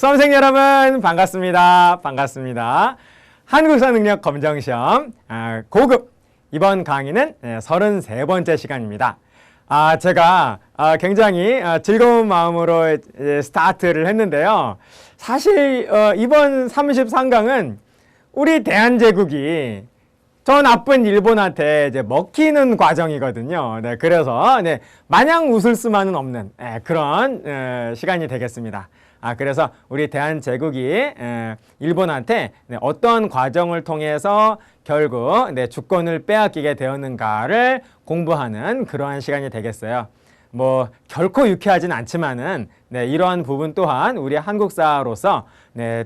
수험생 여러분 반갑습니다. 반갑습니다. 한국사 능력 검정시험 고급 이번 강의는 33번째 시간입니다. 제가 굉장히 즐거운 마음으로 스타트를 했는데요. 사실 이번 33강은 우리 대한제국이 저 나쁜 일본한테 이제 먹히는 과정이거든요. 네, 그래서 마냥 웃을 수만은 없는 그런 시간이 되겠습니다. 그래서 우리 대한제국이 일본한테 어떤 과정을 통해서 결국 주권을 빼앗기게 되었는가를 공부하는 그러한 시간이 되겠어요. 뭐 결코 유쾌하진 않지만은 이러한 부분 또한 우리 한국사로서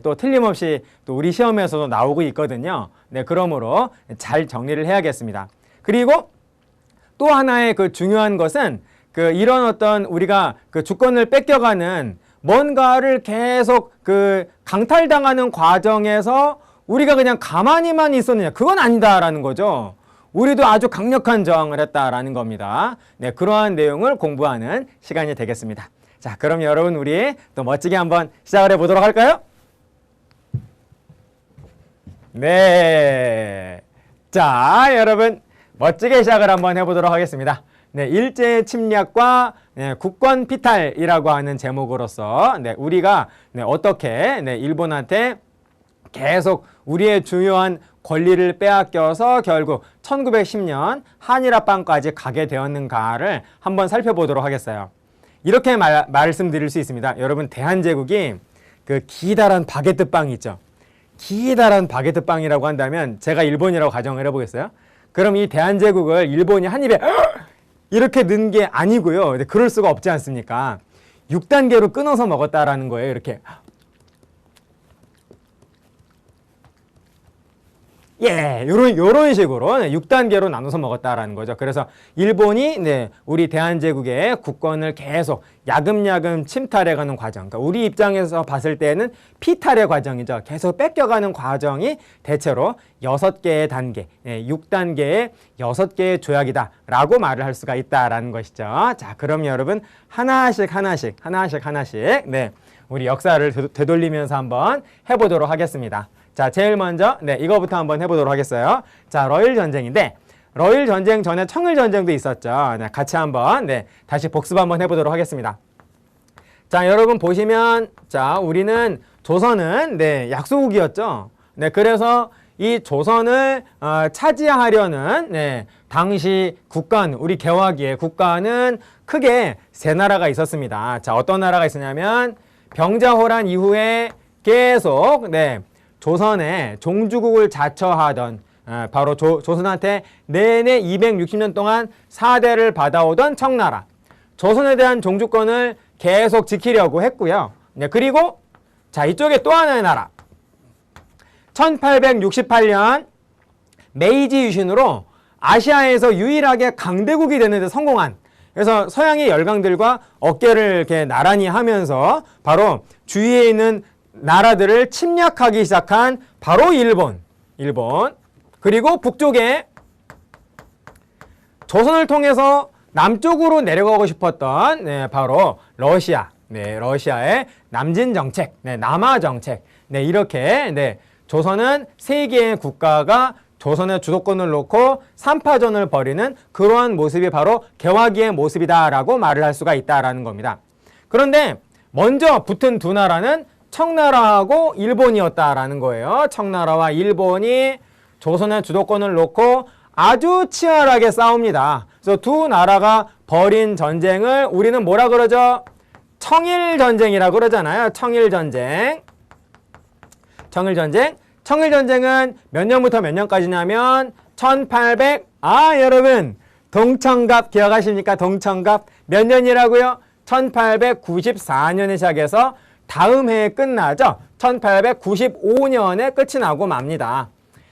또 틀림없이 또 우리 시험에서도 나오고 있거든요. 그러므로 잘 정리를 해야겠습니다. 그리고 또 하나의 그 중요한 것은 이런 어떤 우리가 주권을 뺏겨가는 뭔가를 계속 강탈당하는 과정에서 우리가 그냥 가만히만 있었느냐, 그건 아니다라는 거죠. 우리도 아주 강력한 저항을 했다라는 겁니다. 그러한 내용을 공부하는 시간이 되겠습니다. 자, 그럼 여러분 우리 또 멋지게 한번 시작을 해보도록 할까요? 네. 자, 여러분 멋지게 시작을 한번 해보도록 하겠습니다. 일제 침략과 국권 피탈이라고 하는 제목으로서 우리가 어떻게 일본한테 계속 우리의 중요한 권리를 빼앗겨서 결국 1910년 한일합방까지 가게 되었는가를 한번 살펴보도록 하겠어요. 이렇게 말씀드릴 수 있습니다. 여러분, 대한제국이 기다란 바게트 빵이 있죠. 기다란 바게트 빵이라고 한다면 제가 일본이라고 가정을 해보겠어요? 그럼 이 대한제국을 일본이 한 입에 이렇게 넣은 게 아니고요. 그럴 수가 없지 않습니까? 6단계로 끊어서 먹었다라는 거예요. 이렇게. 요런 식으로 6단계로 나눠서 먹었다라는 거죠. 그래서 일본이 우리 대한제국의 국권을 계속 야금야금 침탈해가는 과정, 그러니까 우리 입장에서 봤을 때는 피탈의 과정이죠. 계속 뺏겨가는 과정이 대체로 6개의 단계, 6단계의 6개의 조약이다 라고 말을 할 수가 있다라는 것이죠. 자, 그럼 여러분 하나씩 우리 역사를 되돌리면서 한번 해보도록 하겠습니다. 자, 제일 먼저 이거부터 한번 해보도록 하겠어요. 자, 러일 전쟁인데 러일 전쟁 전에 청일 전쟁도 있었죠. 같이 한번 다시 복습 한번 해보도록 하겠습니다. 자, 여러분 보시면 자, 우리는 조선은 약소국이었죠. 그래서 이 조선을 차지하려는 당시 국가는 우리 개화기의 국가는 크게 세 나라가 있었습니다. 자, 어떤 나라가 있었냐면 병자호란 이후에 계속 조선의 종주국을 자처하던 바로 조선한테 내내 260년 동안 사대를 받아오던 청나라, 조선에 대한 종주권을 계속 지키려고 했고요. 그리고 자, 이쪽에 또 하나의 나라, 1868년 메이지 유신으로 아시아에서 유일하게 강대국이 되는 데 성공한, 그래서 서양의 열강들과 어깨를 이렇게 나란히 하면서 바로 주위에 있는 나라들을 침략하기 시작한 바로 일본. 그리고 북쪽에 조선을 통해서 남쪽으로 내려가고 싶었던 바로 러시아. 러시아의 남진 정책, 남하 정책. 이렇게 조선은 세 개의 국가가 조선의 주도권을 놓고 3파전을 벌이는 그러한 모습이 바로 개화기의 모습이다라고 말을 할 수가 있다라는 겁니다. 그런데 먼저 붙은 두 나라는 청나라하고 일본이었다라는 거예요. 청나라와 일본이 조선의 주도권을 놓고 아주 치열하게 싸웁니다. 그래서 두 나라가 벌인 전쟁을 우리는 뭐라 그러죠? 청일전쟁이라고 그러잖아요. 청일전쟁은 몇 년부터 몇 년까지냐면 여러분 동청갑 기억하십니까? 동청갑 몇 년이라고요? 1894년에 시작해서 다음 해에 끝나죠. 1895년에 끝이 나고 맙니다.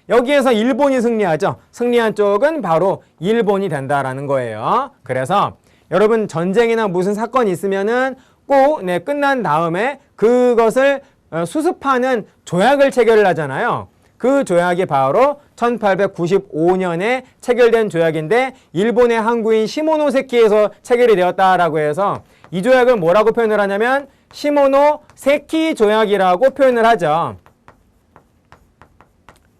여기에서 일본이 승리하죠. 승리한 쪽은 바로 일본이 된다라는 거예요. 그래서 여러분 전쟁이나 무슨 사건이 있으면은 꼭 끝난 다음에 그것을 수습하는 조약을 체결을 하잖아요. 그 조약이 바로 1895년에 체결된 조약인데 일본의 항구인 시모노세키에서 체결이 되었다라고 해서 이 조약을 뭐라고 표현을 하냐면 시모노세키 조약이라고 표현을 하죠.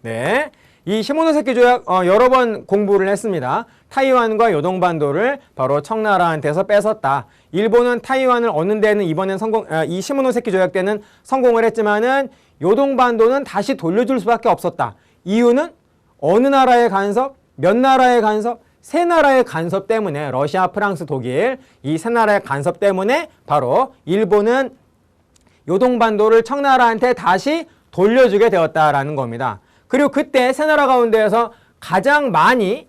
네, 이 시모노세키 조약 여러 번 공부를 했습니다. 타이완과 요동반도를 바로 청나라한테서 뺏었다. 일본은 타이완을 얻는 데는 이번엔 이 시모노세키 조약 때는 성공을 했지만은 요동반도는 다시 돌려줄 수밖에 없었다. 이유는 어느 나라의 간섭, 몇 나라의 간섭, 세 나라의 간섭 때문에 러시아, 프랑스, 독일 이 세 나라의 간섭 때문에 바로 일본은 요동반도를 청나라한테 다시 돌려주게 되었다라는 겁니다. 그리고 그때 세 나라 가운데에서 가장 많이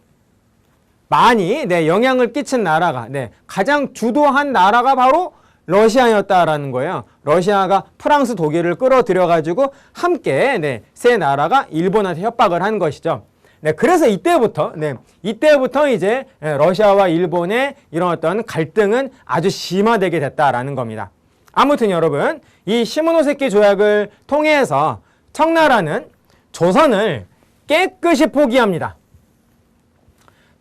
영향을 끼친 나라가 가장 주도한 나라가 바로 러시아였다라는 거예요. 러시아가 프랑스, 독일을 끌어들여가지고 함께 세 나라가 일본한테 협박을 한 것이죠. 그래서 이때부터 이제 러시아와 일본의 이런 어떤 갈등은 아주 심화되게 됐다라는 겁니다. 아무튼 여러분, 이 시모노세키 조약을 통해서 청나라는 조선을 깨끗이 포기합니다.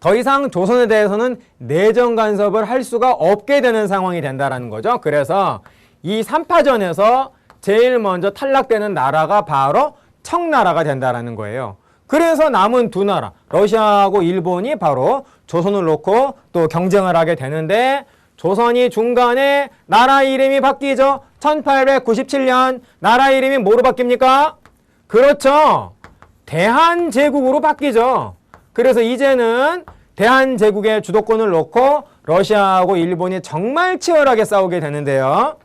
더 이상 조선에 대해서는 내정 간섭을 할 수가 없게 되는 상황이 된다라는 거죠. 그래서 이 3파전에서 제일 먼저 탈락되는 나라가 바로 청나라가 된다라는 거예요. 그래서 남은 두 나라, 러시아하고 일본이 바로 조선을 놓고 또 경쟁을 하게 되는데, 조선이 중간에 나라 이름이 바뀌죠. 1897년 나라 이름이 뭐로 바뀝니까? 그렇죠. 대한제국으로 바뀌죠. 그래서 이제는 대한제국의 주도권을 놓고 러시아하고 일본이 정말 치열하게 싸우게 되는데요.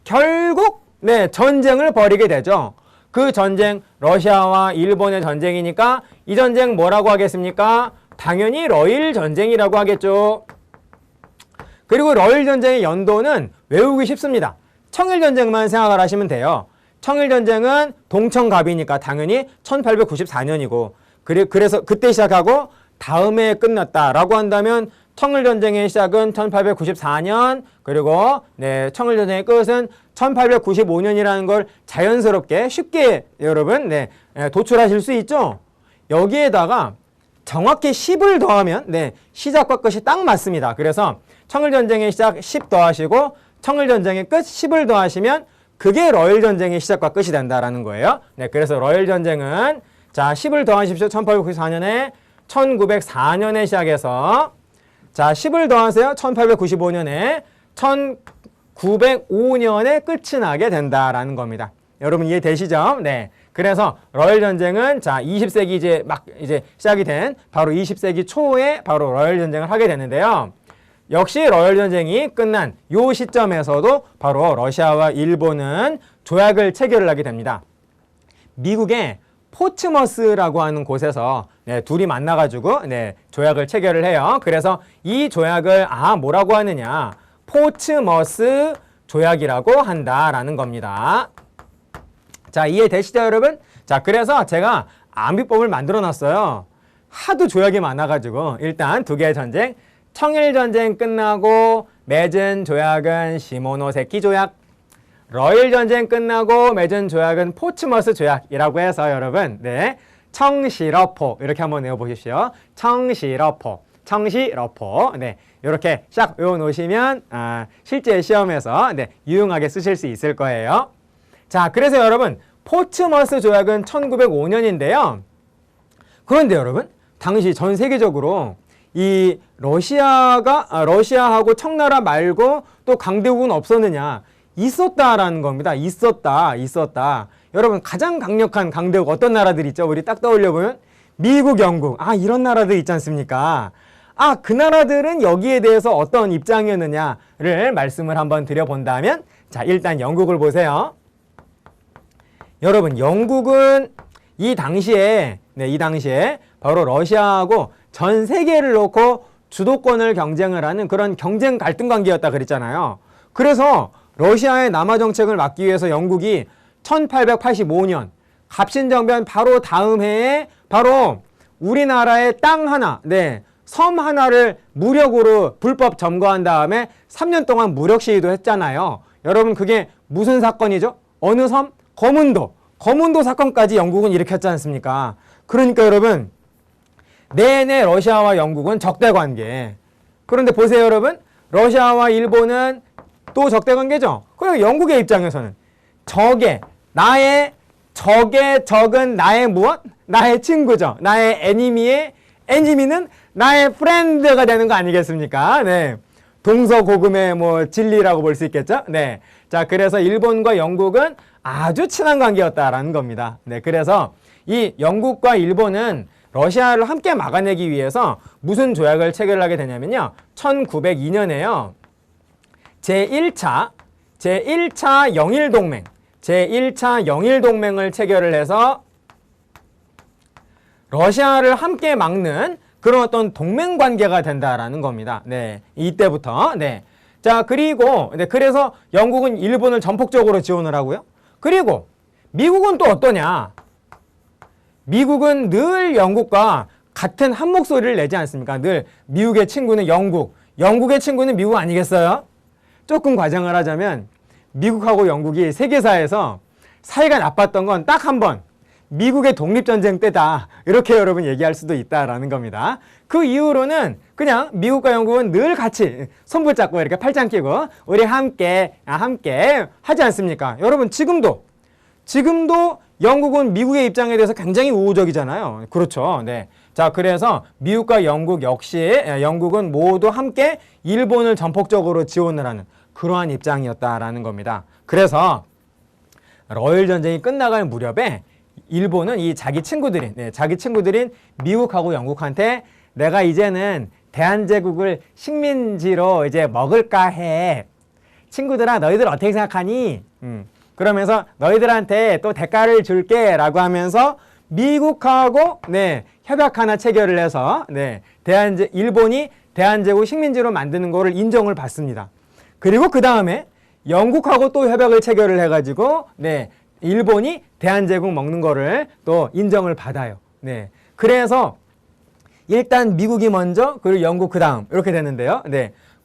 결국 전쟁을 벌이게 되죠. 그 전쟁, 러시아와 일본의 전쟁이니까 이 전쟁 뭐라고 하겠습니까? 당연히 러일 전쟁이라고 하겠죠. 그리고 러일 전쟁의 연도는 외우기 쉽습니다. 청일 전쟁만 생각을 하시면 돼요. 청일 전쟁은 동청갑이니까 당연히 1894년이고, 그래서 그때 시작하고 다음에 끝났다라고 한다면 청일 전쟁의 시작은 1894년, 그리고 청일 전쟁의 끝은 1895년이라는 걸 자연스럽게 쉽게 여러분 도출하실 수 있죠. 여기에다가 정확히 10을 더하면 시작과 끝이 딱 맞습니다. 그래서 청일 전쟁의 시작 10 더하시고 청일 전쟁의 끝 10을 더하시면 그게 러일 전쟁의 시작과 끝이 된다라는 거예요. 그래서 러일 전쟁은 자 10을 더하십시오. 1894년에 1904년에 시작해서 자 10을 더하세요. 1895년에 1905년에 끝이 나게 된다라는 겁니다. 여러분 이해되시죠? 그래서 러일 전쟁은 자 20세기 이제 시작이 된 바로 20세기 초에 바로 러일 전쟁을 하게 되는데요. 역시 러일 전쟁이 끝난 요 시점에서도 바로 러시아와 일본은 조약을 체결을 하게 됩니다. 미국의 포츠머스라고 하는 곳에서 둘이 만나가지고 조약을 체결을 해요. 그래서 이 조약을 뭐라고 하느냐, 포츠머스 조약이라고 한다라는 겁니다. 자, 이해되시죠, 여러분? 자, 그래서 제가 암비법을 만들어 놨어요. 하도 조약이 많아가지고 일단 두 개의 전쟁, 청일 전쟁 끝나고 맺은 조약은 시모노세키 조약, 러일 전쟁 끝나고 맺은 조약은 포츠머스 조약이라고 해서 여러분 청시러포 이렇게 한번 외워보십시오. 청시러포 이렇게 싹 외워놓으시면 실제 시험에서 유용하게 쓰실 수 있을 거예요. 자, 그래서 여러분 포츠머스 조약은 1905년인데요. 그런데 여러분 당시 전 세계적으로 이 러시아하고 청나라 말고 또 강대국은 없었느냐? 있었다라는 겁니다. 있었다. 여러분 가장 강력한 강대국 어떤 나라들 있죠? 우리 딱 떠올려보면 미국, 영국 이런 나라들 있지 않습니까? 그 나라들은 여기에 대해서 어떤 입장이었느냐를 말씀을 한번 드려본다면, 자, 일단 영국을 보세요. 여러분 영국은 이 당시에 바로 러시아하고 전 세계를 놓고 주도권을 경쟁을 하는 그런 경쟁 갈등 관계였다 그랬잖아요. 그래서 러시아의 남하 정책을 막기 위해서 영국이 1885년 갑신정변 바로 다음 해에 바로 우리나라의 땅 하나, 섬 하나를 무력으로 불법 점거한 다음에 3년 동안 무력 시위도 했잖아요. 여러분 그게 무슨 사건이죠? 어느 섬? 거문도 사건까지 영국은 일으켰지 않습니까? 그러니까 여러분 내내 러시아와 영국은 적대 관계. 그런데 보세요 여러분, 러시아와 일본은 또 적대 관계죠. 그리고 영국의 입장에서는 적은 나의 무엇? 나의 친구죠. 나의 애니미의 애니미는 나의 프렌드가 되는 거 아니겠습니까? 네. 동서고금의 뭐 진리라고 볼 수 있겠죠? 네. 자, 그래서 일본과 영국은 아주 친한 관계였다라는 겁니다. 네. 그래서 이 영국과 일본은 러시아를 함께 막아내기 위해서 무슨 조약을 체결하게 되냐면요. 1902년에요. 제1차 영일동맹을 체결을 해서 러시아를 함께 막는 그런 어떤 동맹 관계가 된다라는 겁니다. 네. 이때부터. 네. 자, 그리고 그래서 영국은 일본을 전폭적으로 지원을 하고요. 그리고 미국은 또 어떠냐? 미국은 늘 영국과 같은 한 목소리를 내지 않습니까? 늘 미국의 친구는 영국의 친구는 미국 아니겠어요? 조금 과장을 하자면 미국하고 영국이 세계사에서 사이가 나빴던 건 딱 한 번, 미국의 독립전쟁 때다. 이렇게 여러분 얘기할 수도 있다라는 겁니다. 그 이후로는 그냥 미국과 영국은 늘 같이 손 붙잡고 이렇게 팔짱 끼고 우리 함께 하지 않습니까? 여러분 지금도 영국은 미국의 입장에 대해서 굉장히 우호적이잖아요. 그렇죠. 네. 자, 그래서 미국과 영국 역시 영국은 모두 함께 일본을 전폭적으로 지원을 하는 그러한 입장이었다라는 겁니다. 그래서 러일 전쟁이 끝나갈 무렵에 일본은 자기 친구들인 미국하고 영국한테 내가 이제는 대한제국을 식민지로 이제 먹을까 해. 친구들아, 너희들 어떻게 생각하니? 그러면서 너희들한테 또 대가를 줄게 라고 하면서 미국하고 협약 하나 체결을 해서 일본이 대한제국 식민지로 만드는 거를 인정을 받습니다. 그리고 그 다음에 영국하고 또 협약을 체결을 해가지고 일본이 대한제국 먹는 거를 또 인정을 받아요. 그래서 일단 미국이 먼저 그리고 영국 그 다음 이렇게 되는데요.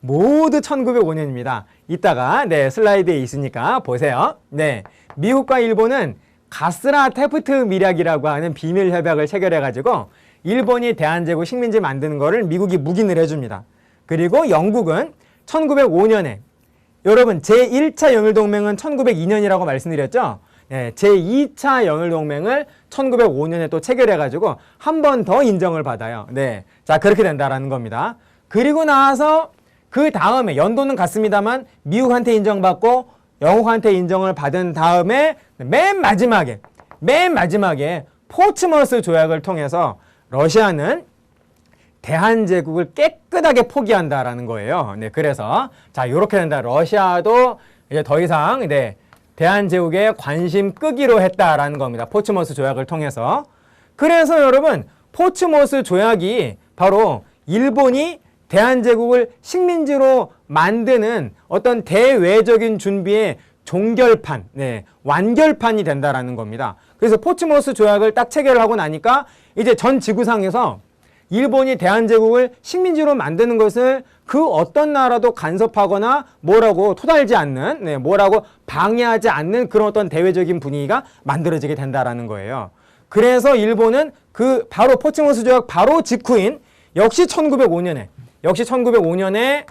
모두 1905년입니다. 이따가 슬라이드에 있으니까 보세요. 미국과 일본은 가스라 테프트 밀약이라고 하는 비밀 협약을 체결해가지고 일본이 대한제국 식민지 만드는 거를 미국이 묵인을 해줍니다. 그리고 영국은 1905년에 여러분 제1차 영일동맹은 1902년이라고 말씀드렸죠. 제2차 영일동맹을 1905년에 또 체결해가지고 한 번 더 인정을 받아요. 자, 그렇게 된다라는 겁니다. 그리고 나서 그 다음에 연도는 같습니다만 미국한테 인정받고 영국한테 인정을 받은 다음에 맨 마지막에 포츠머스 조약을 통해서 러시아는 대한제국을 깨끗하게 포기한다라는 거예요. 그래서 자, 이렇게 된다. 러시아도 이제 더 이상 대한제국에 관심 끄기로 했다라는 겁니다. 포츠머스 조약을 통해서. 그래서 여러분 포츠머스 조약이 바로 일본이 대한제국을 식민지로 만드는 어떤 대외적인 준비의 종결판, 완결판이 된다라는 겁니다. 그래서 포츠머스 조약을 딱 체결을 하고 나니까 이제 전 지구상에서 일본이 대한제국을 식민지로 만드는 것을 그 어떤 나라도 간섭하거나 뭐라고 토달지 않는, 뭐라고 방해하지 않는 그런 어떤 대외적인 분위기가 만들어지게 된다라는 거예요. 그래서 일본은 그 바로 포츠머스 조약 바로 직후인 역시 1905년에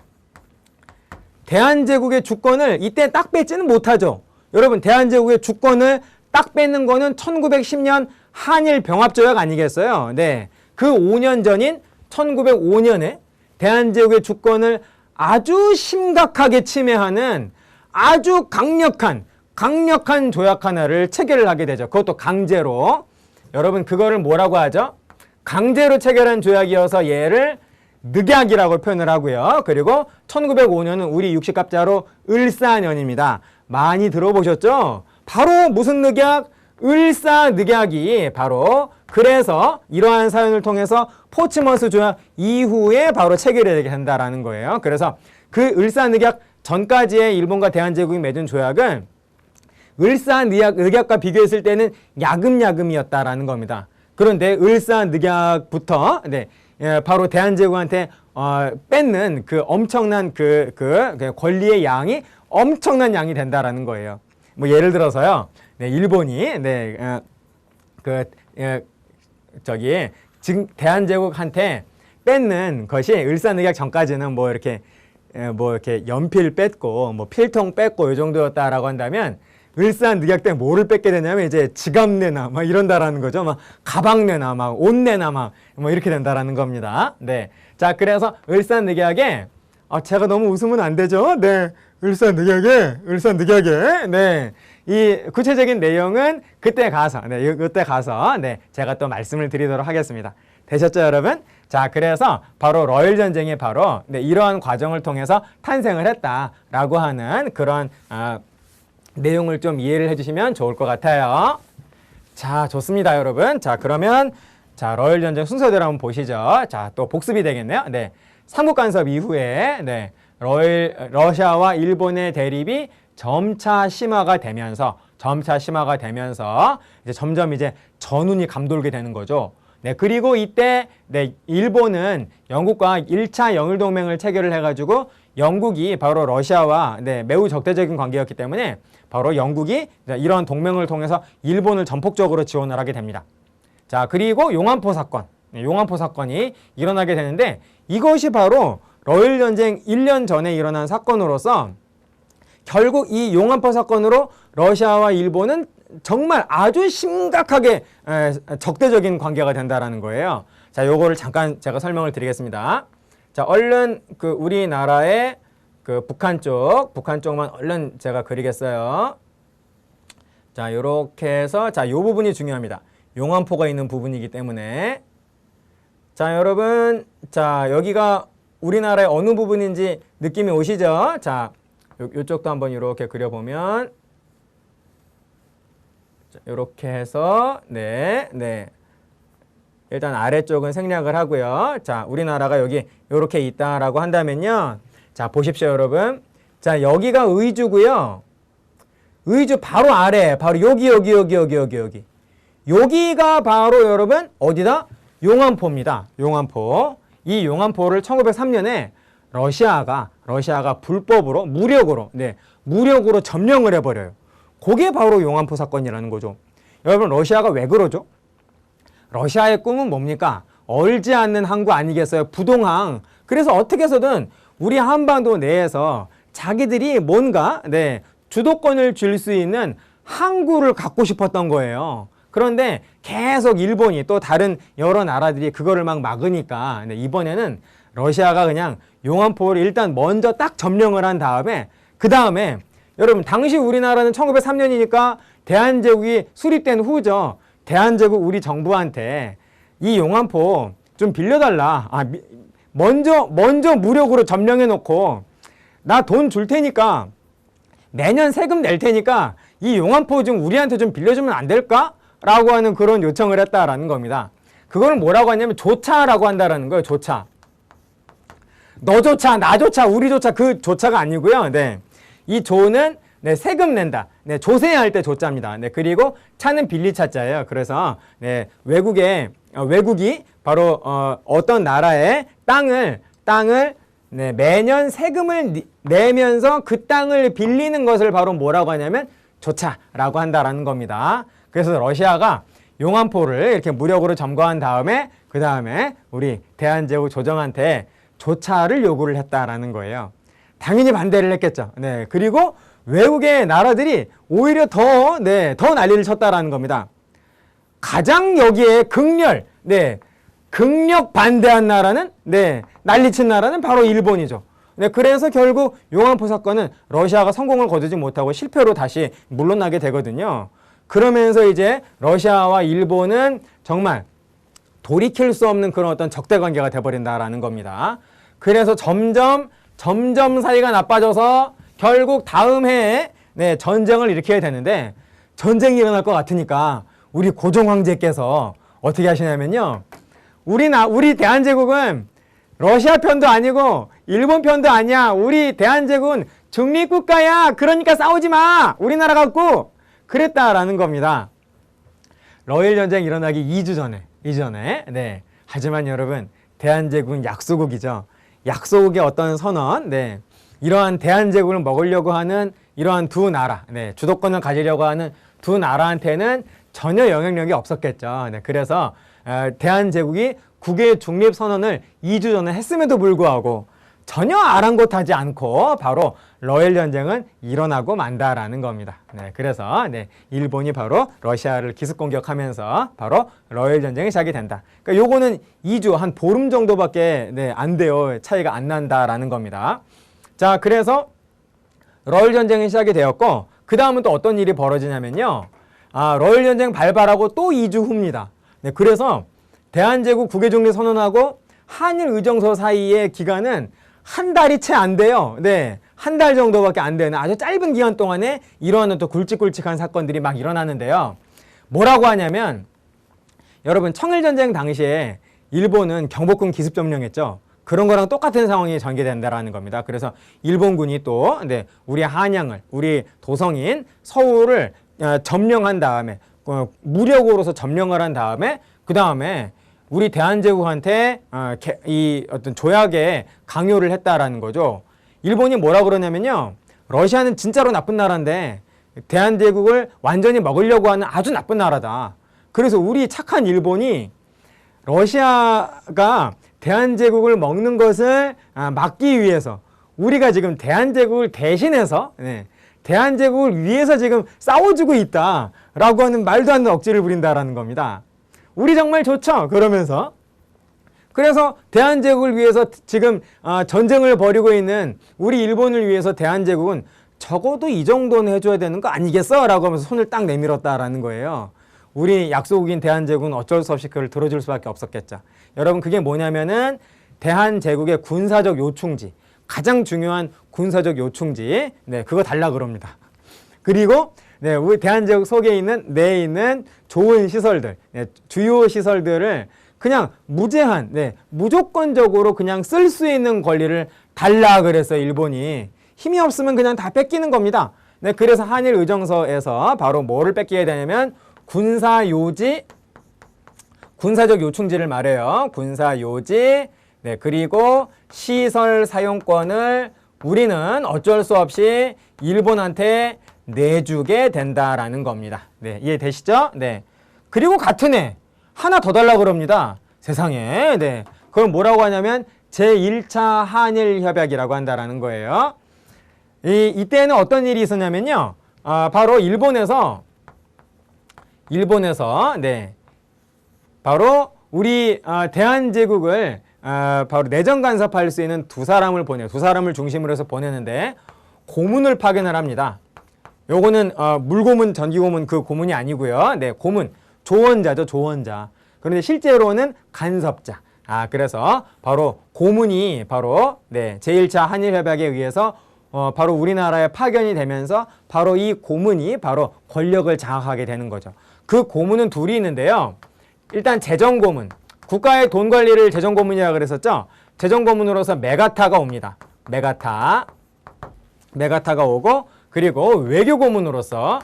대한제국의 주권을 이때 딱 뺏지는 못하죠. 여러분 대한제국의 주권을 딱 뺏는 거는 1910년 한일 병합조약 아니겠어요? 그 5년 전인 1905년에 대한제국의 주권을 아주 심각하게 침해하는 아주 강력한 조약 하나를 체결을 하게 되죠. 그것도 강제로. 여러분 그거를 뭐라고 하죠? 강제로 체결한 조약이어서 얘를 늑약이라고 표현을 하고요. 그리고 1905년은 우리 60갑자로 을사년입니다. 많이 들어보셨죠? 바로 무슨 늑약? 을사늑약이 바로 그래서 이러한 사연을 통해서 포츠머스 조약 이후에 바로 체결되게 된다라는 거예요. 그래서 그 을사늑약 전까지의 일본과 대한제국이 맺은 조약은 을사늑약과 비교했을 때는 야금야금이었다라는 겁니다. 그런데 을사늑약부터 바로 대한제국한테 뺏는 그 엄청난 그 권리의 양이 엄청난 양이 된다라는 거예요. 뭐 예를 들어서요, 일본이 지금 대한제국한테 뺏는 것이 을사늑약 전까지는 뭐 이렇게 뭐 이렇게 연필 뺐고 뭐 필통 뺐고 이 정도였다라고 한다면 을사늑약 때 뭐를 뺏게 되냐면 이제 지갑 내나 막 이런다라는 거죠. 막 가방 내나 막 옷 내나 막 뭐 이렇게 된다라는 겁니다. 네. 자, 그래서 을사늑약에 제가 너무 웃으면 안 되죠. 네. 을사늑약에 네. 이 구체적인 내용은 그때 가서 네, 제가 또 말씀을 드리도록 하겠습니다. 되셨죠, 여러분? 자, 그래서 바로 러일 전쟁이 바로 네, 이러한 과정을 통해서 탄생을 했다라고 하는 그런 내용을 좀 이해를 해주시면 좋을 것 같아요. 자, 좋습니다, 여러분. 자, 그러면 자, 러일 전쟁 순서대로 한번 보시죠. 자, 또 복습이 되겠네요. 네, 삼국 간섭 이후에 네, 러시아와 일본의 대립이 점차 심화가 되면서 이제 점점 이제 전운이 감돌게 되는 거죠. 네, 그리고 이때 네, 일본은 영국과 1차 영일동맹을 체결을 해가지고 영국이 바로 러시아와 네, 매우 적대적인 관계였기 때문에 바로 영국이 이런 동맹을 통해서 일본을 전폭적으로 지원을 하게 됩니다. 자, 그리고 용안포 사건이 일어나게 되는데 이것이 바로 러일 전쟁 1년 전에 일어난 사건으로서 결국 이 용안포 사건으로 러시아와 일본은 정말 아주 심각하게 적대적인 관계가 된다라는 거예요. 자, 요거를 잠깐 제가 설명을 드리겠습니다. 자, 얼른 그 우리나라의 그 북한 쪽만 얼른 제가 그리겠어요. 자, 요렇게 해서 자, 요 부분이 중요합니다. 용안포가 있는 부분이기 때문에 자, 여러분, 자, 여기가 우리나라의 어느 부분인지 느낌이 오시죠? 자, 요쪽도 한번 이렇게 그려보면 이렇게 해서 네. 일단 아래쪽은 생략을 하고요. 자, 우리나라가 여기 이렇게 있다라고 한다면요. 자, 보십시오, 여러분. 자, 여기가 의주고요. 의주 바로 아래, 바로 여기. 여기가 바로 여러분 어디다? 용안포입니다. 용안포. 이 용안포를 1903년에 러시아가 불법으로 무력으로 점령을 해버려요. 그게 바로 용안포 사건이라는 거죠. 여러분, 러시아가 왜 그러죠? 러시아의 꿈은 뭡니까? 얼지 않는 항구 아니겠어요? 부동항. 그래서 어떻게 해서든 우리 한반도 내에서 자기들이 뭔가 주도권을 줄 수 있는 항구를 갖고 싶었던 거예요. 그런데 계속 일본이 또 다른 여러 나라들이 그거를 막 막으니까 이번에는 러시아가 그냥 용안포를 일단 먼저 딱 점령을 한 다음에 그 다음에 여러분, 당시 우리나라는 1903년이니까 대한제국이 수립된 후죠. 대한제국 우리 정부한테 이 용안포 좀 빌려달라. 먼저 무력으로 점령해 놓고 나 돈 줄 테니까 매년 세금 낼 테니까 이 용안포 좀 우리한테 좀 빌려주면 안 될까? 라고 하는 그런 요청을 했다라는 겁니다. 그걸 뭐라고 하냐면 조차라고 한다라는 거예요. 조차. 너조차, 나조차, 우리조차 그 조차가 아니고요. 네. 이 조는 세금 낸다. 조세할 때 조자입니다. 그리고 차는 빌리 차자예요. 그래서 외국이 바로 어떤 나라의 땅을 매년 세금을 내면서 그 땅을 빌리는 것을 바로 뭐라고 하냐면 조차라고 한다라는 겁니다. 그래서 러시아가 용안포를 이렇게 무력으로 점거한 다음에 그 다음에 우리 대한제국 조정한테 조차를 요구를 했다라는 거예요. 당연히 반대를 했겠죠. 그리고 외국의 나라들이 오히려 더 난리를 쳤다라는 겁니다. 가장 여기에 극력 반대한 나라는 난리친 나라는 바로 일본이죠. 그래서 결국 용안포 사건은 러시아가 성공을 거두지 못하고 실패로 다시 물러나게 되거든요. 그러면서 이제 러시아와 일본은 정말 돌이킬 수 없는 그런 어떤 적대 관계가 돼버린다라는 겁니다. 그래서 점점 사이가 나빠져서 결국 다음 해에 전쟁을 일으켜야 되는데 전쟁이 일어날 것 같으니까 우리 고종 황제께서 어떻게 하시냐면요. 우리 대한제국은 러시아 편도 아니고 일본 편도 아니야. 우리 대한제국은 중립국가야. 그러니까 싸우지 마. 우리나라 갖고. 그랬다라는 겁니다. 러일 전쟁 일어나기 2주 전에. 하지만 여러분, 대한제국은 약소국이죠. 약소국의 어떤 선언, 이러한 대한제국을 먹으려고 하는 이러한 두 나라, 주도권을 가지려고 하는 두 나라한테는 전혀 영향력이 없었겠죠. 그래서 대한제국이 국외 중립선언을 2주 전에 했음에도 불구하고 전혀 아랑곳하지 않고 바로 러일 전쟁은 일어나고 만다라는 겁니다. 네, 그래서 네, 일본이 바로 러시아를 기습 공격하면서 바로 러일 전쟁이 시작이 된다. 그러니까 요거는 2주 한 보름 정도밖에 네, 안 돼요. 차이가 안 난다라는 겁니다. 자, 그래서 러일 전쟁이 시작이 되었고 그 다음은 또 어떤 일이 벌어지냐면요. 러일 전쟁 발발하고 또 2주 후입니다. 네, 그래서 대한제국 국외중립 선언하고 한일 의정서 사이의 기간은 한 달이 채 안 돼요. 네, 한 달 정도밖에 안 되는 아주 짧은 기간 동안에 이러한 또 굵직굵직한 사건들이 막 일어나는데요. 뭐라고 하냐면 여러분 청일전쟁 당시에 일본은 경복궁 기습 점령했죠. 그런 거랑 똑같은 상황이 전개된다라는 겁니다. 그래서 일본군이 또 네, 우리 한양을, 우리 도성인 서울을 점령한 다음에 무력으로서 점령을 한 다음에 그 다음에 우리 대한제국한테 이 어떤 조약에 강요를 했다라는 거죠. 일본이 뭐라 그러냐면요. 러시아는 진짜로 나쁜 나라인데 대한제국을 완전히 먹으려고 하는 아주 나쁜 나라다. 그래서 우리 착한 일본이 러시아가 대한제국을 먹는 것을 막기 위해서 우리가 지금 대한제국을 대신해서 네, 대한제국을 위해서 지금 싸워주고 있다라고 하는 말도 안 되는 억지를 부린다라는 겁니다. 우리 정말 좋죠? 그러면서 그래서 대한제국을 위해서 지금 전쟁을 벌이고 있는 우리 일본을 위해서 대한제국은 적어도 이 정도는 해줘야 되는 거 아니겠어? 라고 하면서 손을 딱 내밀었다라는 거예요. 우리 약소국인 대한제국은 어쩔 수 없이 그걸 들어줄 수밖에 없었겠죠. 여러분 그게 뭐냐면은 대한제국의 군사적 요충지, 가장 중요한 군사적 요충지, 네, 그거 달라 그럽니다. 그리고 네, 우리 대한제국 속에 있는 내에 있는 좋은 시설들, 네, 주요 시설들을 그냥 무제한, 네, 무조건적으로 그냥 쓸 수 있는 권리를 달라 그래서 일본이 힘이 없으면 그냥 다 뺏기는 겁니다. 네, 그래서 한일 의정서에서 바로 뭐를 뺏기게 되냐면 군사요지, 군사적 요충지를 말해요. 군사요지, 네, 그리고 시설 사용권을 우리는 어쩔 수 없이 일본한테 내주게 된다라는 겁니다. 네, 이해되시죠? 네. 그리고 같은 해 하나 더 달라고 그럽니다. 세상에. 네. 그럼 뭐라고 하냐면 제1차 한일협약이라고 한다라는 거예요. 이때는 어떤 일이 있었냐면요. 바로 일본에서 네. 바로 우리 대한제국을 바로 내정 간섭할 수 있는 두 사람을 중심으로 해서 보내는데 고문을 파견을 합니다. 요거는 물고문, 전기고문 그 고문이 아니고요. 네, 고문, 조언자죠, 조언자. 그런데 실제로는 간섭자. 그래서 바로 고문이 바로 네, 제1차 한일협약에 의해서 바로 우리나라에 파견이 되면서 바로 이 고문이 바로 권력을 장악하게 되는 거죠. 그 고문은 둘이 있는데요. 일단 재정고문, 국가의 돈 관리를 재정고문이라고 그랬었죠. 재정고문으로서 메가타가 옵니다. 메가타가 오고, 그리고 외교고문으로서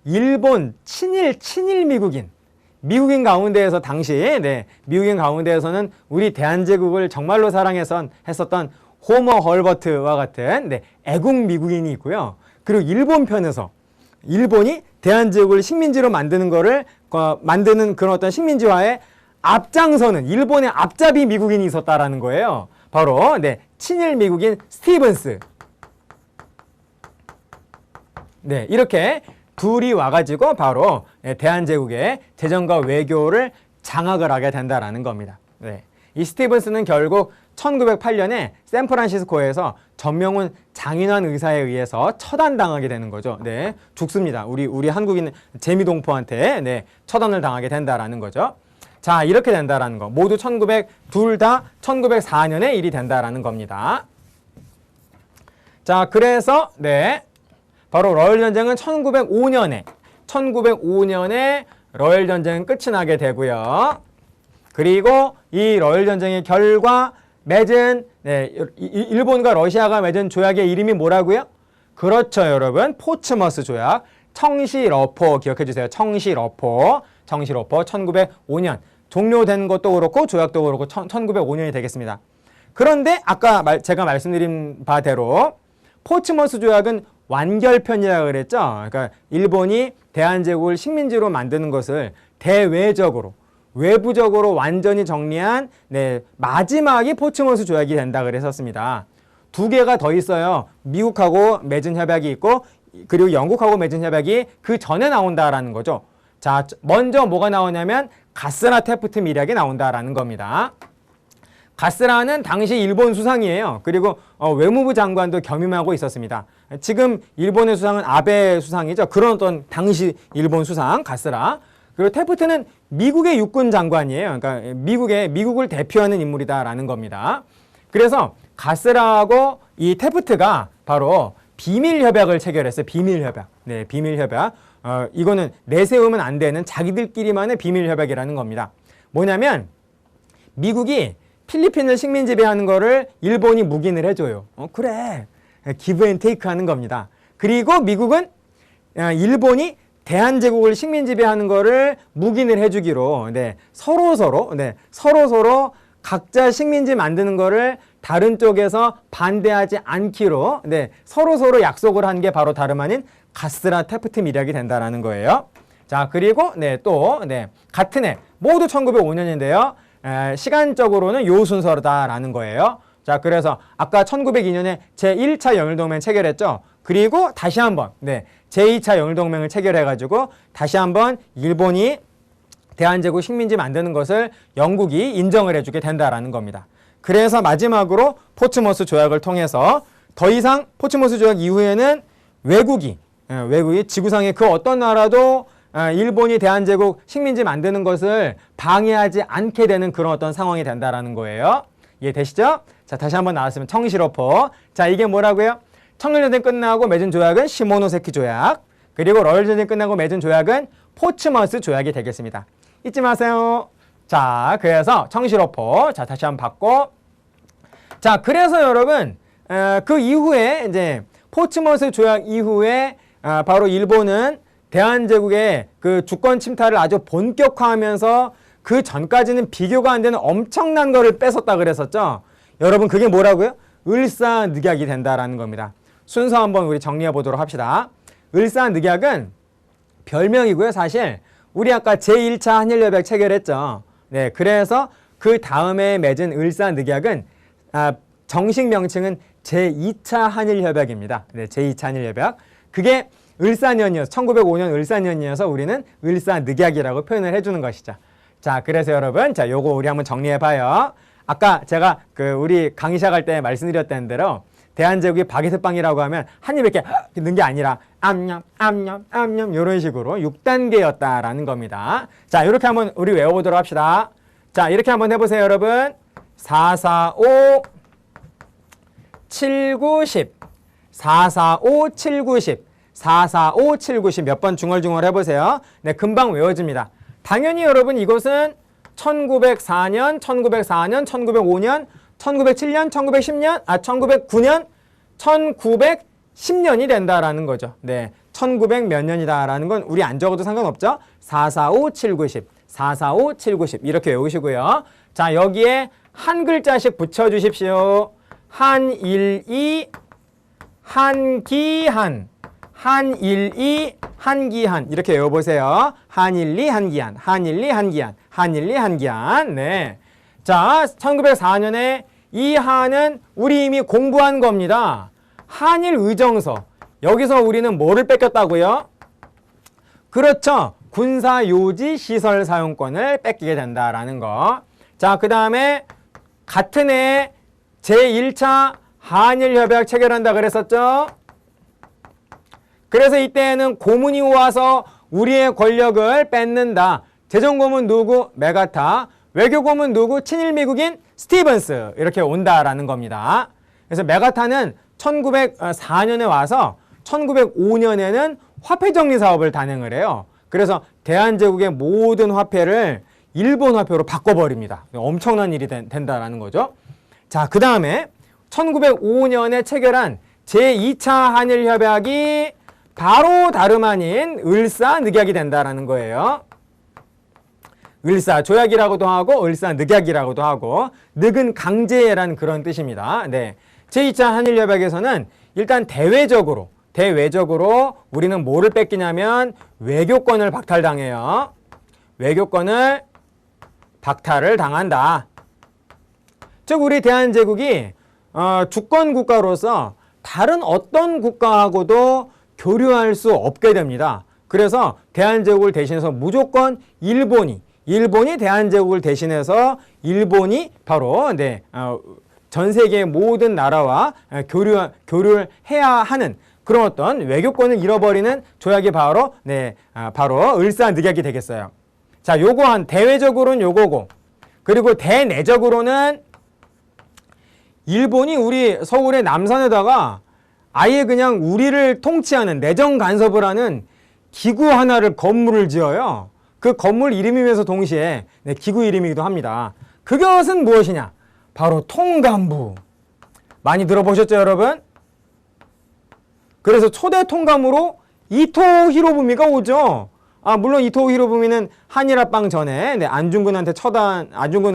일본 친일 미국인 가운데에서 당시 미국인 가운데에서는 우리 대한제국을 정말로 했었던 호머 헐버트와 같은 애국 미국인이 있고요. 그리고 일본 편에서 일본이 대한제국을 식민지로 만드는 그런 어떤 식민지화에 앞장서는 일본의 앞잡이 미국인이 있었다라는 거예요. 바로 친일 미국인 스티븐스. 네, 이렇게 둘이 와가지고 바로 대한제국의 재정과 외교를 장악을 하게 된다라는 겁니다. 네. 이 스티븐스는 결국 1908년에 샌프란시스코에서 전명훈 장인환 의사에 의해서 처단당하게 되는 거죠. 네, 죽습니다. 우리 한국인 재미동포한테 처단을 당하게 된다라는 거죠. 자, 이렇게 된다라는 거. 모두 둘 다 1904년에 일이 된다라는 겁니다. 자, 그래서 바로 러일 전쟁은 1905년에 러일 전쟁은 끝이 나게 되고요. 그리고 이 러일 전쟁의 결과 맺은 일본과 러시아가 맺은 조약의 이름이 뭐라고요? 그렇죠, 여러분. 포츠머스 조약. 청시러포 기억해 주세요. 청시러포 1905년 종료된 것도 그렇고 조약도 그렇고 1905년이 되겠습니다. 그런데 아까 제가 말씀드린 바대로 포츠머스 조약은 완결편이라고 그랬죠. 그러니까 일본이 대한제국을 식민지로 만드는 것을 대외적으로 외부적으로 완전히 정리한 마지막이 포츠머스 조약이 된다 그랬었습니다. 두 개가 더 있어요. 미국하고 맺은 협약이 있고 그리고 영국하고 맺은 협약이 그 전에 나온다라는 거죠. 자, 먼저 뭐가 나오냐면 가스라 테프트 밀약이 나온다라는 겁니다. 가스라는 당시 일본 수상이에요. 그리고 외무부 장관도 겸임하고 있었습니다. 지금 일본의 수상은 아베 수상이죠. 그런 어떤 당시 일본 수상 가스라. 그리고 테프트는 미국의 육군 장관이에요. 그러니까 미국을 대표하는 인물이다라는 겁니다. 그래서 가스라하고 이 테프트가 바로 비밀 협약을 체결했어요. 비밀 협약. 네, 비밀 협약. 이거는 내세우면 안 되는 자기들끼리만의 비밀 협약이라는 겁니다. 뭐냐면 미국이 필리핀을 식민 지배하는 거를 일본이 묵인을 해줘요. 그래. 기브 앤 테이크 하는 겁니다. 그리고 미국은 일본이 대한제국을 식민 지배하는 거를 묵인을 해주기로 서로 각자 식민지 만드는 거를 다른 쪽에서 반대하지 않기로 서로 약속을 한 게 바로 다름 아닌 가스라 테프트 밀약이 된다라는 거예요. 자, 그리고 또 같은 해 모두 1905년인데요. 시간적으로는 요 순서다라는 거예요. 자, 그래서 아까 1902년에 제1차 영일동맹 체결했죠. 그리고 다시 한번 제2차 영일동맹을 체결해가지고 다시 한번 일본이 대한제국 식민지 만드는 것을 영국이 인정을 해주게 된다라는 겁니다. 그래서 마지막으로 포츠머스 조약을 통해서 더 이상 포츠머스 조약 이후에는 외국이 지구상의 그 어떤 나라도 일본이 대한제국 식민지 만드는 것을 방해하지 않게 되는 그런 어떤 상황이 된다라는 거예요. 이해되시죠? 자, 다시 한번 나왔으면 청시로포. 자, 이게 뭐라고요? 청일전쟁 끝나고 맺은 조약은 시모노세키 조약. 그리고 러일전쟁 끝나고 맺은 조약은 포츠머스 조약이 되겠습니다. 잊지 마세요. 자, 그래서 청시로포. 자, 다시 한번 받고. 자, 그래서 여러분, 그 이후에 이제 포츠머스 조약 이후에 바로 일본은 대한제국의 그 주권 침탈을 아주 본격화하면서 그 전까지는 비교가 안 되는 엄청난 거를 뺏었다 그랬었죠. 여러분, 그게 뭐라고요? 을사늑약이 된다라는 겁니다. 순서 한번 우리 정리해 보도록 합시다. 을사늑약은 별명이고요. 사실 우리 아까 제1차 한일협약 체결했죠. 네, 그래서 그 다음에 맺은 을사늑약은 정식 명칭은 제2차 한일협약입니다. 네, 제2차 한일협약. 그게 을사년이어서 1905년 을사년이어서 우리는 을사늑약이라고 표현을 해주는 것이죠. 자, 그래서 여러분, 자, 요거 우리 한번 정리해 봐요. 아까 제가 우리 강의 시작할 때 말씀드렸던 대로 대한제국이 바게트빵이라고 하면 한 입에 이렇게 넣는 게 아니라 암냠 이런 식으로 6단계였다라는 겁니다. 자, 이렇게 한번 우리 외워보도록 합시다. 자, 이렇게 한번 해보세요, 여러분. 4, 4, 5, 7, 9, 10 4, 4, 5, 7, 9, 10 4, 4, 5, 7, 9, 10 몇 번 중얼중얼 해보세요. 네, 금방 외워집니다. 당연히 여러분 이것은 1904년, 1905년, 1907년, 1909년, 1910년이 된다라는 거죠. 네, 1900 몇 년이다라는 건 우리 안 적어도 상관없죠. 4, 4, 5, 7, 9, 10 4, 4, 5, 7, 9, 10 이렇게 외우시고요. 자, 여기에 한 글자씩 붙여주십시오. 한일이, 한기한, 한일이, 한기한 이렇게 외워보세요. 한일리, 한기한, 한일리, 한기한, 한일리, 한기한. 네. 자, 1904년에 이 한은 우리 이미 공부한 겁니다. 한일 의정서. 여기서 우리는 뭐를 뺏겼다고요? 그렇죠. 군사요지 시설 사용권을 뺏기게 된다라는 거. 자, 그 다음에 같은 해 제1차 한일협약 체결한다 그랬었죠. 그래서 이때는 고문이 와서 우리의 권력을 뺏는다. 재정고문 누구? 메가타. 외교고문 누구? 친일 미국인 스티븐스. 이렇게 온다라는 겁니다. 그래서 메가타는 1904년에 와서 1905년에는 화폐 정리 사업을 단행을 해요. 그래서 대한제국의 모든 화폐를 일본 화폐로 바꿔버립니다. 엄청난 일이 된다라는 거죠. 자, 그 다음에 1905년에 체결한 제2차 한일협약이 바로 다름 아닌 을사늑약이 된다라는 거예요. 을사조약이라고도 하고 을사늑약이라고도 하고, 늑은 강제라는 그런 뜻입니다. 네, 제2차 한일협약에서는 일단 대외적으로 우리는 뭐를 뺏기냐면 외교권을 박탈당해요. 외교권을 박탈을 당한다. 즉 우리 대한제국이 주권 국가로서 다른 어떤 국가하고도 교류할 수 없게 됩니다. 그래서 대한제국을 대신해서 무조건 일본이 대한제국을 대신해서 일본이 바로 전 세계의 모든 나라와 교류를 해야 하는 그런 어떤 외교권을 잃어버리는 조약이 바로 을사늑약이 되겠어요. 자, 요거 대외적으로는 요거고, 그리고 대내적으로는 일본이 우리 서울의 남산에다가 아예 그냥 우리를 통치하는 내정 간섭을 하는 기구 하나를 건물을 지어요. 그 건물 이름이면서 동시에 기구 이름이기도 합니다. 그것은 무엇이냐? 바로 통감부. 많이 들어보셨죠, 여러분? 그래서 초대 통감으로 이토 히로부미가 오죠. 물론 이토 히로부미는 한일 합방 전에 안중근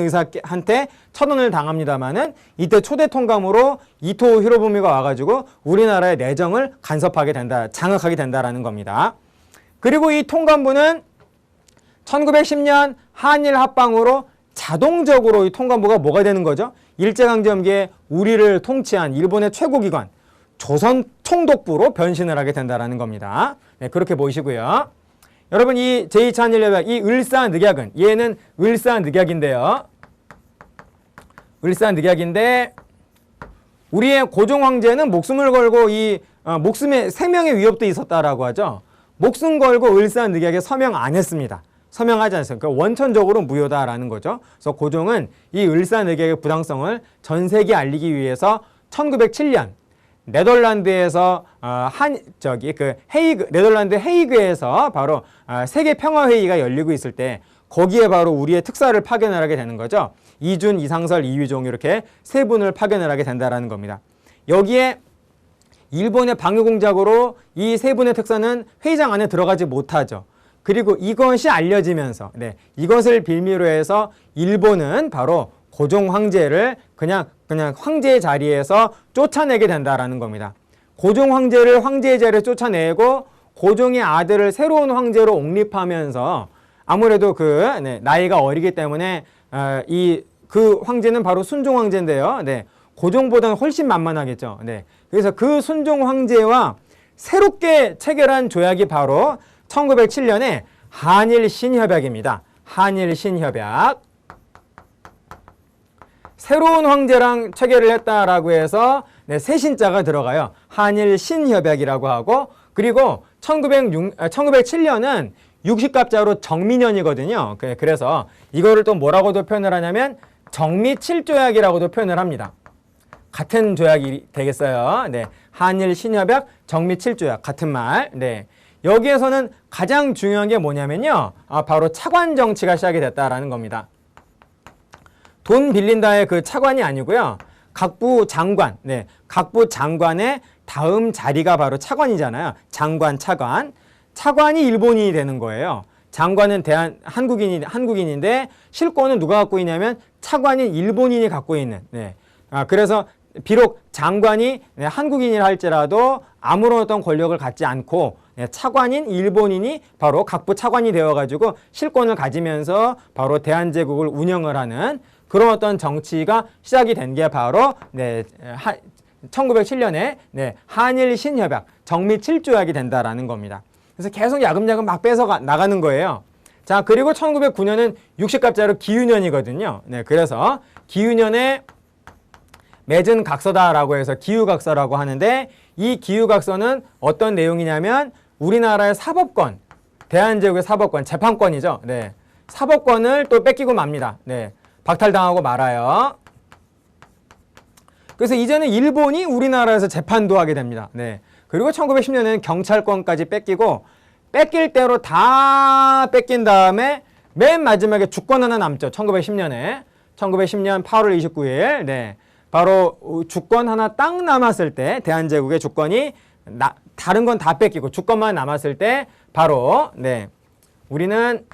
의사한테 처단을 당합니다만은 이때 초대 통감으로 이토 히로부미가 와가지고 우리나라의 내정을 간섭하게 된다, 장악하게 된다라는 겁니다. 그리고 이 통감부는 1910년 한일 합방으로 자동적으로 이 통감부가 뭐가 되는 거죠? 일제강점기에 우리를 통치한 일본의 최고기관 조선 총독부로 변신을 하게 된다라는 겁니다. 네, 그렇게 보시고요. 여러분, 이 제2차 한일협약, 이 을사늑약은, 얘는 을사늑약인데요. 을사늑약인데 우리의 고종 황제는 목숨을 걸고 목숨에 생명의 위협도 있었다라고 하죠. 목숨 걸고 을사늑약에 서명 안 했습니다. 서명하지 않습니다. 그러니까 원천적으로 무효다라는 거죠. 그래서 고종은 이 을사늑약의 부당성을 전 세계에 알리기 위해서 1907년 네덜란드에서 네덜란드 헤이그에서 바로 세계 평화 회의가 열리고 있을 때 거기에 바로 우리의 특사를 파견을 하게 되는 거죠. 이준, 이상설, 이휘종 이렇게 세 분을 파견을 하게 된다라는 겁니다. 여기에 일본의 방위 공작으로 이 세 분의 특사는 회의장 안에 들어가지 못하죠. 그리고 이것이 알려지면서 이것을 빌미로 해서 일본은 바로 고종 황제를 그냥 황제의 자리에서 쫓아내게 된다라는 겁니다. 고종 황제를 황제의 자리에 쫓아내고 고종의 아들을 새로운 황제로 옹립하면서 아무래도 나이가 어리기 때문에 그 황제는 바로 순종 황제인데요. 고종보다는 훨씬 만만하겠죠. 그래서 그 순종 황제와 새롭게 체결한 조약이 바로 1907년에 한일 신협약입니다. 한일 신협약. 새로운 황제랑 체결을 했다라고 해서 새 신자가 들어가요. 한일 신협약이라고 하고, 그리고 1907년은 60갑자로 정민년이거든요. 그래서 이거를 또 뭐라고도 표현을 하냐면 정미칠조약이라고도 표현을 합니다. 같은 조약이 되겠어요. 한일 신협약, 정미칠조약 같은 말. 여기에서는 가장 중요한 게 뭐냐면요. 바로 차관 정치가 시작이 됐다라는 겁니다. 돈 빌린다의 그 차관이 아니고요. 각부 장관, 각부 장관의 다음 자리가 바로 차관이잖아요. 장관, 차관. 차관이 일본인이 되는 거예요. 장관은 한국인인데 실권은 누가 갖고 있냐면 차관인 일본인이 갖고 있는. 그래서 비록 장관이 한국인이라 할지라도 아무런 어떤 권력을 갖지 않고 차관인 일본인이 바로 각부 차관이 되어가지고 실권을 가지면서 바로 대한제국을 운영을 하는 그런 어떤 정치가 시작이 된 게 바로 1907년에 한일 신협약, 정미칠조약이 된다라는 겁니다. 그래서 계속 야금야금 막 뺏어 나가는 거예요. 자, 그리고 1909년은 60갑자로 기유년이거든요. 그래서 기유년에 맺은 각서다라고 해서 기유각서라고 하는데, 이 기유각서는 어떤 내용이냐면 우리나라의 사법권, 대한제국의 사법권, 재판권이죠. 사법권을 또 뺏기고 맙니다. 박탈당하고 말아요. 그래서 이제는 일본이 우리나라에서 재판도 하게 됩니다. 그리고 1910년에는 경찰권까지 뺏기고, 뺏길 대로 다 뺏긴 다음에 맨 마지막에 주권 하나 남죠. 1910년에 1910년 8월 29일 바로 주권 하나 딱 남았을 때, 대한제국의 주권이 다른 건 다 뺏기고 주권만 남았을 때 바로 우리는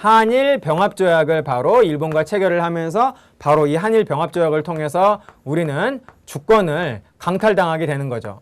한일병합조약을 바로 일본과 체결을 하면서 바로 이 한일병합조약을 통해서 우리는 주권을 강탈당하게 되는 거죠.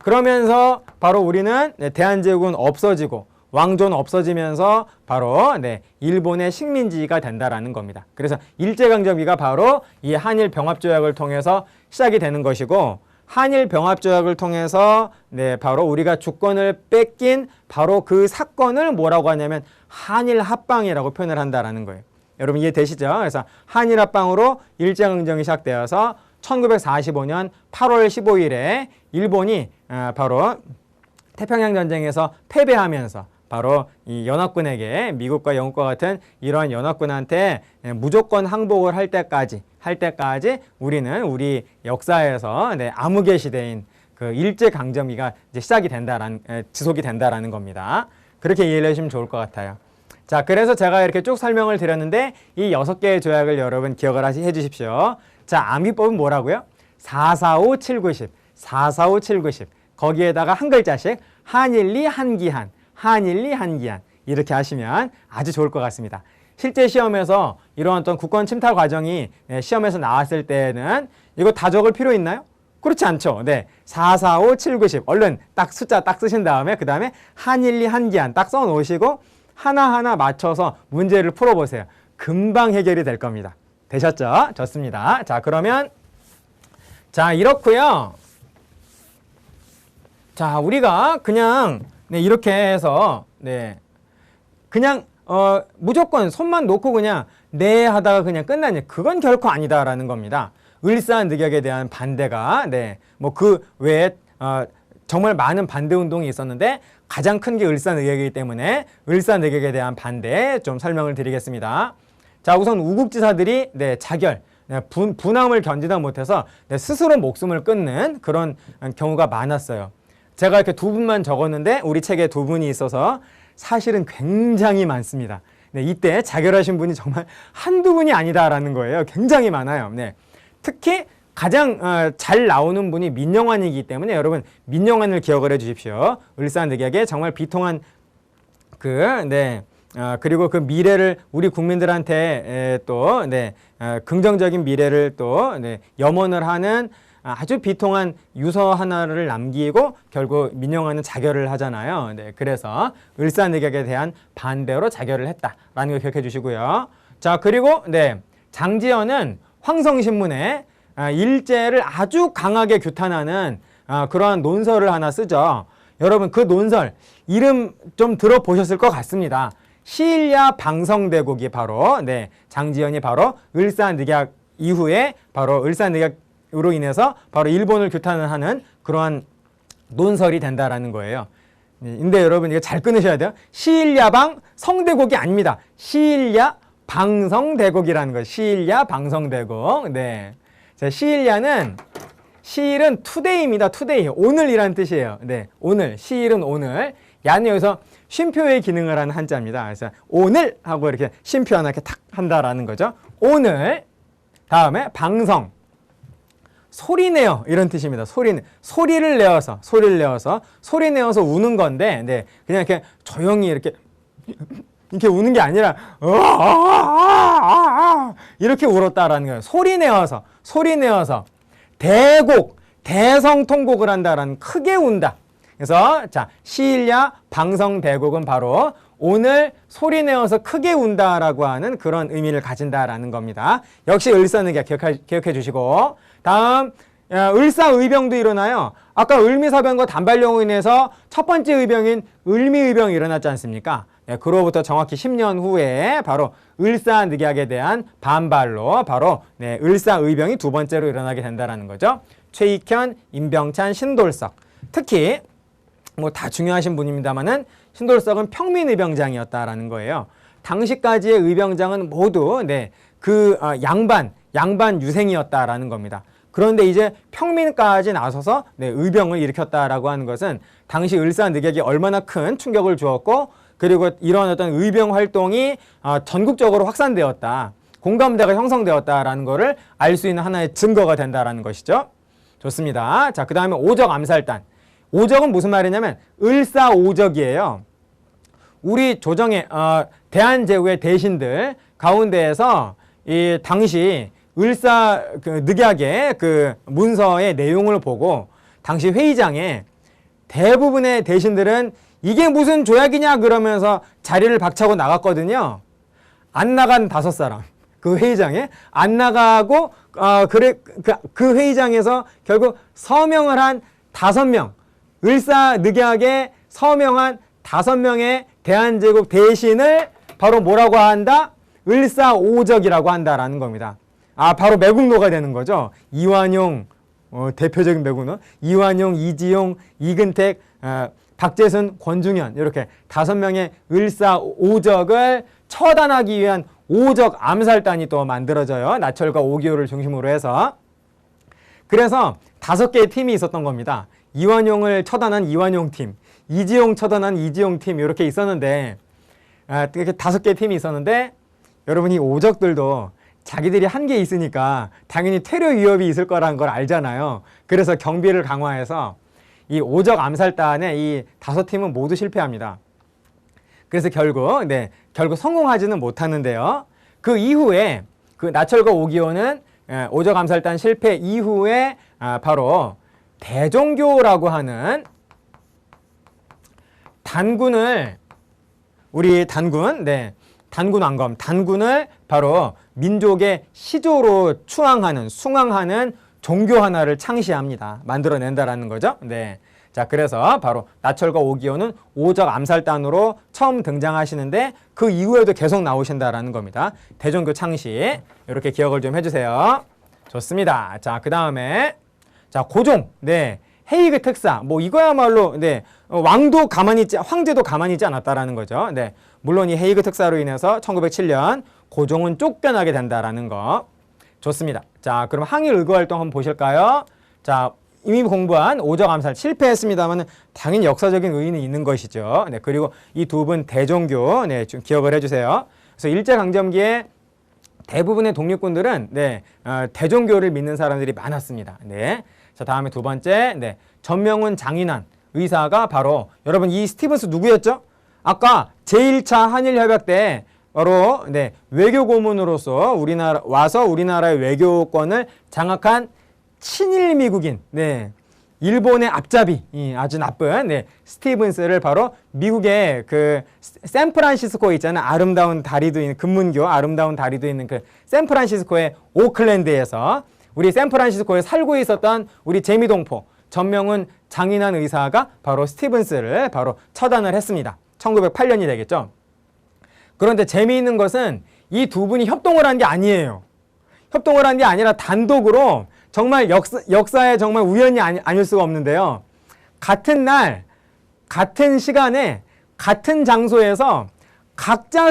그러면서 바로 우리는 대한제국은 없어지고 왕조는 없어지면서 바로 일본의 식민지가 된다라는 겁니다. 그래서 일제강점기가 바로 이 한일병합조약을 통해서 시작이 되는 것이고, 한일병합조약을 통해서 바로 우리가 주권을 뺏긴 바로 그 사건을 뭐라고 하냐면 한일합방이라고 표현을 한다라는 거예요. 여러분 이해되시죠? 그래서 한일합방으로 일제강점기 시작되어서 1945년 8월 15일에 일본이 바로 태평양 전쟁에서 패배하면서 바로 이 연합군에게, 미국과 영국과 같은 이러한 연합군한테 무조건 항복을 할 때까지 우리는 우리 역사에서 암흑의 시대인 그 일제강점기가 이제 지속이 된다라는 겁니다. 그렇게 이해를 해주시면 좋을 것 같아요. 자, 그래서 제가 이렇게 쭉 설명을 드렸는데 이 6개의 조약을 여러분 기억을 해주십시오. 자, 암기법은 뭐라고요? 445, 790, 445, 790. 거기에다가 한 글자씩 한일리 한기한, 한일리 한기한 이렇게 하시면 아주 좋을 것 같습니다. 실제 시험에서 이런 어떤 국권 침탈 과정이 시험에서 나왔을 때는 이거 다 적을 필요 있나요? 그렇지 않죠. 445, 790 얼른 딱 숫자 딱 쓰신 다음에 그 다음에 한일리 한기한 딱 써 놓으시고 하나하나 맞춰서 문제를 풀어보세요. 금방 해결이 될 겁니다. 되셨죠? 좋습니다. 자, 그러면 자, 이렇고요. 자, 우리가 그냥 이렇게 해서 그냥 무조건 손만 놓고 그냥 네 하다가 그냥 끝나냐, 그건 결코 아니다라는 겁니다. 을사늑약에 대한 반대가 뭐 그 외에 정말 많은 반대 운동이 있었는데 가장 큰 게 을사늑약이기 때문에 을사늑약에 대한 반대 좀 설명을 드리겠습니다. 자, 우선 우국지사들이 자결, 분함을 견디다 못해서 스스로 목숨을 끊는 그런 경우가 많았어요. 제가 이렇게 두 분만 적었는데 우리 책에 두 분이 있어서 사실은 굉장히 많습니다. 이때 자결하신 분이 정말 한두 분이 아니다라는 거예요. 굉장히 많아요. 특히 가장 잘 나오는 분이 민영환이기 때문에 여러분 민영환을 기억을 해 주십시오. 을사늑약의 정말 비통한 그리고 그 미래를 우리 국민들한테 또 긍정적인 미래를 또 염원을 하는 아주 비통한 유서 하나를 남기고 결국 민영환은 자결을 하잖아요. 그래서 을사늑약에 대한 반대로 자결을 했다라는 걸 기억해 주시고요. 자, 그리고 장지연은 황성신문에 일제를 아주 강하게 규탄하는 그러한 논설을 하나 쓰죠. 여러분 그 논설 이름 좀 들어보셨을 것 같습니다. 시일야 방성대국이 바로 장지연이 바로 을사늑약 이후에 바로 을사늑약으로 인해서 바로 일본을 규탄을 하는 그러한 논설이 된다라는 거예요. 근데 여러분 이거 잘 끊으셔야 돼요. 시일야방 성대국이 아닙니다. 시일야 방성대국이라는 거예요. 시일야 방성대국. 시일야는 시일은 투데이입니다. 투데이. 오늘이라는 뜻이에요. 오늘. 시일은 오늘. 야는 여기서 쉼표의 기능을 하는 한자입니다. 그래서 오늘 하고 이렇게 쉼표 하나 이렇게 탁 한다라는 거죠. 오늘. 다음에 방성. 소리내어 이런 뜻입니다. 소리를 내어서 소리 내어서 우는 건데 그냥 이렇게 조용히 이렇게 우는 게 아니라 이렇게 울었다라는 거예요. 소리 내어서 대성통곡을 한다라는, 크게 운다. 그래서 자, 시일야 방성대곡은 바로 오늘 소리 내어서 크게 운다라고 하는 그런 의미를 가진다라는 겁니다. 역시 을사늑약 기억해 주시고, 다음 을사의병도 일어나요. 아까 을미사병과 단발령으로 인해서 첫 번째 의병인 을미의병이 일어났지 않습니까? 그로부터 정확히 10년 후에 바로 을사늑약에 대한 반발로 바로 을사의병이 두 번째로 일어나게 된다는 거죠. 최익현, 임병찬, 신돌석. 특히 뭐 다 중요하신 분입니다만은 신돌석은 평민의병장이었다라는 거예요. 당시까지의 의병장은 모두 양반 유생이었다라는 겁니다. 그런데 이제 평민까지 나서서 의병을 일으켰다라고 하는 것은 당시 을사늑약이 얼마나 큰 충격을 주었고, 그리고 이런 어떤 의병 활동이 전국적으로 확산되었다, 공감대가 형성되었다라는 것을 알 수 있는 하나의 증거가 된다라는 것이죠. 좋습니다. 자, 그 다음에 오적 암살단. 오적은 무슨 말이냐면 을사오적이에요. 우리 조정의 대한제국의 대신들 가운데에서 이 당시 을사늑약의 그 문서의 내용을 보고 당시 회의장에 대부분의 대신들은 이게 무슨 조약이냐 그러면서 자리를 박차고 나갔거든요. 안 나간 5사람. 그 회의장에 안 나가고 그 회의장에서 결국 서명을 한 5명, 을사늑약에 서명한 5명의 대한제국 대신을 바로 뭐라고 한다? 을사오적이라고 한다라는 겁니다. 바로 매국노가 되는 거죠. 이완용, 대표적인 매국노, 이완용, 이지용, 이근택, 박재순, 권중현 이렇게 5명의 을사오적을 처단하기 위한 오적 암살단이 또 만들어져요. 나철과 오기호를 중심으로 해서. 그래서 5개의 팀이 있었던 겁니다. 이완용을 처단한 이완용 팀, 이지용 처단한 이지용 팀 이렇게 있었는데 이렇게 5개의 팀이 있었는데 여러분 이 오적들도 자기들이 한 게 있으니까 당연히 테러 위협이 있을 거라는 걸 알잖아요. 그래서 경비를 강화해서 이 오적 암살단의 이 5팀은 모두 실패합니다. 그래서 결국 성공하지는 못하는데요. 그 이후에 그 나철과 오기호는 오적 암살단 실패 이후에 바로 대종교라고 하는 단군을 단군 왕검, 단군을 바로 민족의 시조로 숭앙하는 종교 하나를 창시합니다. 만들어낸다라는 거죠. 네. 자, 그래서 바로 나철과 오기호는 오적 암살단으로 처음 등장하시는데 그 이후에도 계속 나오신다라는 겁니다. 대종교 창시. 이렇게 기억을 좀 해주세요. 좋습니다. 자, 그 다음에 자, 고종. 네. 헤이그 특사. 뭐 이거야말로 왕도 가만히 있지, 황제도 가만히 있지 않았다라는 거죠. 네. 물론 이 헤이그 특사로 인해서 1907년 고종은 쫓겨나게 된다라는 거. 좋습니다. 자, 그럼 항일 의거 활동 한번 보실까요? 자, 이미 공부한 오적 암살 실패했습니다만 당연히 역사적인 의의는 있는 것이죠. 네, 그리고 이 2분 대종교 좀 기억을 해주세요. 그래서 일제강점기에 대부분의 독립군들은 대종교를 믿는 사람들이 많았습니다. 네. 자, 다음에 2번째 전명훈 장인환 의사가 바로 여러분 이 스티븐스 누구였죠? 아까 제1차 한일협약 때 바로 외교 고문으로서 우리나라의 외교권을 장악한 친일 미국인, 일본의 앞잡이, 아주 나쁜, 스티븐스를 바로 미국의 그 샌프란시스코에 있잖아요. 아름다운 다리도 있는, 금문교 아름다운 다리도 있는 그 샌프란시스코의 오클랜드에서 우리 샌프란시스코에 살고 있었던 우리 재미동포, 전명훈 장인환 의사가 바로 스티븐스를 바로 처단을 했습니다. 1908년이 되겠죠. 그런데 재미있는 것은 이 2분이 협동을 한 게 아니에요. 협동을 한 게 아니라 단독으로 정말 역사에 정말 우연이 아닐 수가 없는데요. 같은 날, 같은 시간에, 같은 장소에서 각자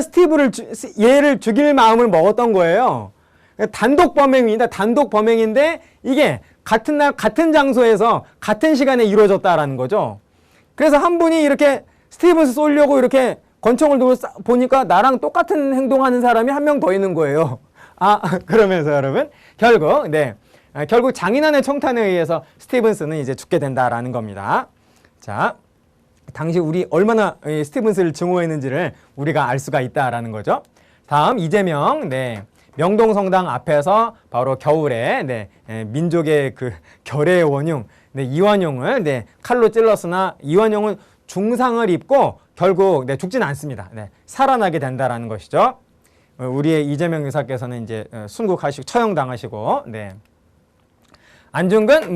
얘를 죽일 마음을 먹었던 거예요. 단독 범행입니다. 단독 범행인데 이게 같은 날, 같은 장소에서 같은 시간에 이루어졌다라는 거죠. 그래서 한 분이 이렇게 스티븐스 쏘려고 이렇게 권총을 들고 보니까 나랑 똑같은 행동하는 사람이 한 명 더 있는 거예요. 그러면서 여러분 결국 장인환의 청탄에 의해서 스티븐스는 이제 죽게 된다라는 겁니다. 자, 당시 우리 얼마나 스티븐스를 증오했는지를 우리가 알 수가 있다라는 거죠. 다음 이재명, 명동성당 앞에서 바로 겨울에 민족의 그 결의의 원흉, 이완용을 칼로 찔렀으나 이완용은 중상을 입고 결국 죽지는 않습니다. 살아나게 된다라는 것이죠. 우리의 이재명 의사께서는 이제 순국하시고 처형당하시고, 안중근,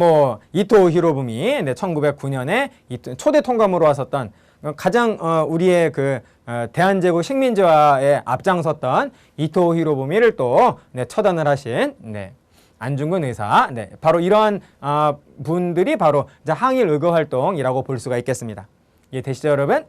이토 히로부미, 1909년에 초대 통감으로 왔었던 가장 우리의 그 대한제국 식민지화에 앞장섰던 이토 히로부미를 또 처단을 하신 안중근 의사, 바로 이러한 분들이 바로 항일 의거 활동이라고 볼 수가 있겠습니다. 이해되시죠, 여러분?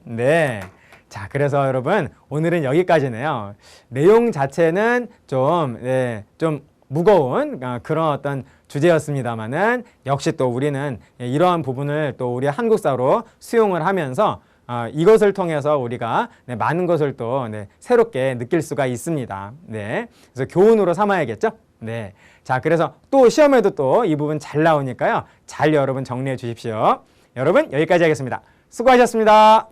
자, 그래서 여러분 오늘은 여기까지네요. 내용 자체는 좀 무거운 그런 어떤 주제였습니다만은 역시 또 우리는 이러한 부분을 또 우리 한국사로 수용을 하면서 이것을 통해서 우리가 많은 것을 또 새롭게 느낄 수가 있습니다. 그래서 교훈으로 삼아야겠죠? 자, 그래서 또 시험에도 또 이 부분 잘 나오니까요. 잘 여러분 정리해 주십시오. 여러분 여기까지 하겠습니다. 수고하셨습니다.